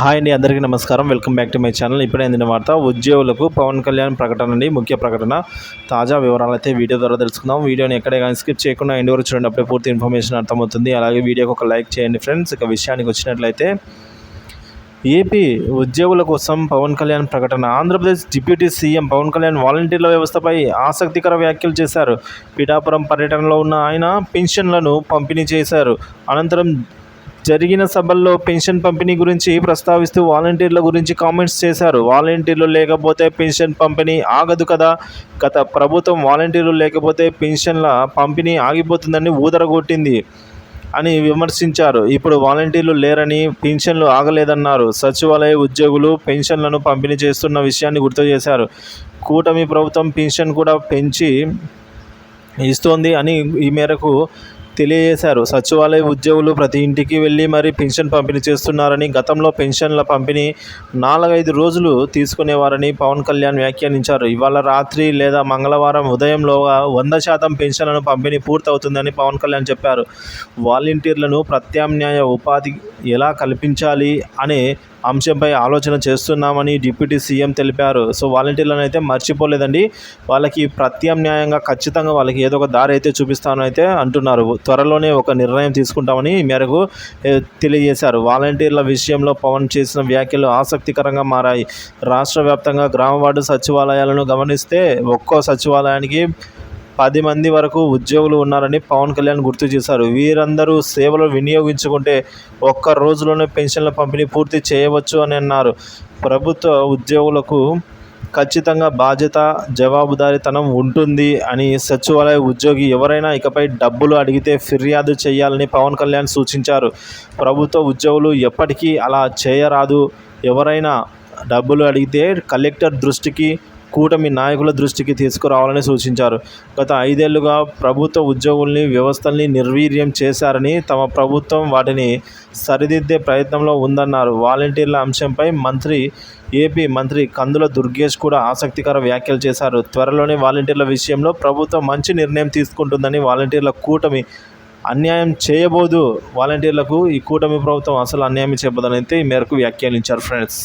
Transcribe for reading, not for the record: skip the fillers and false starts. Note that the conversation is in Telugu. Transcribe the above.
హాయ్ అండి, అందరికీ నమస్కారం. Welcome back to my channel. ఇప్పుడే అందిన వార్త, ఉద్యోగులకు పవన్ కళ్యాణ్ ప్రకటన అండి. ముఖ్య ప్రకటన. తాజా వివరాలు అయితే వీడియో ద్వారా తెలుసుకుందాం. వీడియోని ఎక్కడే కానీ స్కిప్ చేయకుండా ఎండ్ వరకు చూడండి, అప్పుడే పూర్తి ఇన్ఫర్మేషన్ అర్థమవుతుంది. అలాగే వీడియోకి ఒక లైక్ చేయండి ఫ్రెండ్స్. ఇక విషయానికి వచ్చినట్లయితే, ఏపీ ఉద్యోగుల కోసం పవన్ కళ్యాణ్ ప్రకటన. ఆంధ్రప్రదేశ్ డిప్యూటీ సీఎం పవన్ కళ్యాణ్ వాలంటీర్ల వ్యవస్థపై ఆసక్తికర వ్యాఖ్యలు చేశారు. పిఠాపురం పర్యటనలో ఉన్న ఆయన పెన్షన్లను పంపిణీ చేశారు. అనంతరం జరిగిన సభల్లో పెన్షన్ పంపిణీ గురించి ప్రస్తావిస్తూ వాలంటీర్ల గురించి కామెంట్స్ చేశారు. వాలంటీర్లు లేకపోతే పెన్షన్ పంపిణీ ఆగదు కదా, గత ప్రభుత్వం వాలంటీర్లు లేకపోతే పెన్షన్ల పంపిణీ ఆగిపోతుందని ఊదరగొట్టింది అని విమర్శించారు. ఇప్పుడు వాలంటీర్లు లేరని పెన్షన్లు ఆగలేదన్నారు. సచివాలయ ఉద్యోగులు పెన్షన్లను పంపిణీ చేస్తున్న విషయాన్ని గుర్తు చేశారు. కూటమి ప్రభుత్వం పెన్షన్ కూడా పెంచి ఇస్తోంది అని ఈ మేరకు తెలియజేశారు. సచివాలయ ఉద్యోగులు ప్రతి ఇంటికి వెళ్లి మరీ పెన్షన్ పంపిణీ చేస్తున్నారని, గతంలో పెన్షన్ల పంపిణీ 4-5 రోజులు తీసుకునేవారని పవన్ కళ్యాణ్ వ్యాఖ్యానించారు. ఇవాళ రాత్రి లేదా మంగళవారం ఉదయంలోగా 100% పెన్షన్లను పంపిణీ పూర్తవుతుందని పవన్ కళ్యాణ్ చెప్పారు. వాలంటీర్లను ప్రత్యామ్నాయ ఉపాధి ఎలా కల్పించాలి అనే అంశంపై ఆలోచన చేస్తున్నామని డిప్యూటీ సీఎం తెలిపారు. సో వాలంటీర్లను అయితే మర్చిపోలేదండి. వాళ్ళకి ప్రత్యామ్నాయంగా ఖచ్చితంగా వాళ్ళకి ఏదో ఒక దారి అయితే చూపిస్తాను అయితే అంటున్నారు. త్వరలోనే ఒక నిర్ణయం తీసుకుంటామని ఈ మేరకు తెలియజేశారు. వాలంటీర్ల విషయంలో పవన్ చేసిన వ్యాఖ్యలు ఆసక్తికరంగా మారాయి. రాష్ట్ర వ్యాప్తంగా గ్రామ వార్డు సచివాలయాలను గమనిస్తే ఒక్కో సచివాలయానికి 10 మంది వరకు ఉద్యోగులు ఉన్నారని పవన్ కళ్యాణ్ గుర్తు చేశారు. వీరందరూ సేవలు వినియోగించుకుంటే ఒక్క రోజులోనే పెన్షన్ల పంపిణీ పూర్తి చేయవచ్చు అని అన్నారు. ప్రభుత్వ ఉద్యోగులకు ఖచ్చితంగా బాధ్యత, జవాబుదారీతనం ఉంటుంది అని, సచివాలయ ఉద్యోగి ఎవరైనా ఇకపై డబ్బులు అడిగితే ఫిర్యాదు చేయాలని పవన్ కళ్యాణ్ సూచించారు. ప్రభుత్వ ఉద్యోగులు ఎప్పటికీ అలా చేయరాదు. ఎవరైనా డబ్బులు అడిగితే కలెక్టర్ దృష్టికి, కూటమి నాయకుల దృష్టికి తీసుకురావాలని సూచించారు. గత 5 ఏళ్లుగా ప్రభుత్వ ఉద్యోగుల్ని, వ్యవస్థల్ని నిర్వీర్యం చేశారని, తమ ప్రభుత్వం వాటిని సరిదిద్దే ప్రయత్నంలో ఉందన్నారు. వాలంటీర్ల అంశంపై ఏపీ మంత్రి కందుల దుర్గేష్ కూడా ఆసక్తికర వ్యాఖ్యలు చేశారు. త్వరలోనే వాలంటీర్ల విషయంలో ప్రభుత్వం మంచి నిర్ణయం తీసుకుంటుందని, వాలంటీర్ల కూటమి అన్యాయం చేయబోదు, వాలంటీర్లకు ఈ కూటమి ప్రభుత్వం అసలు అన్యాయం చేయబోదని అయితే ఈ మేరకు వ్యాఖ్యానించారు ఫ్రెండ్స్.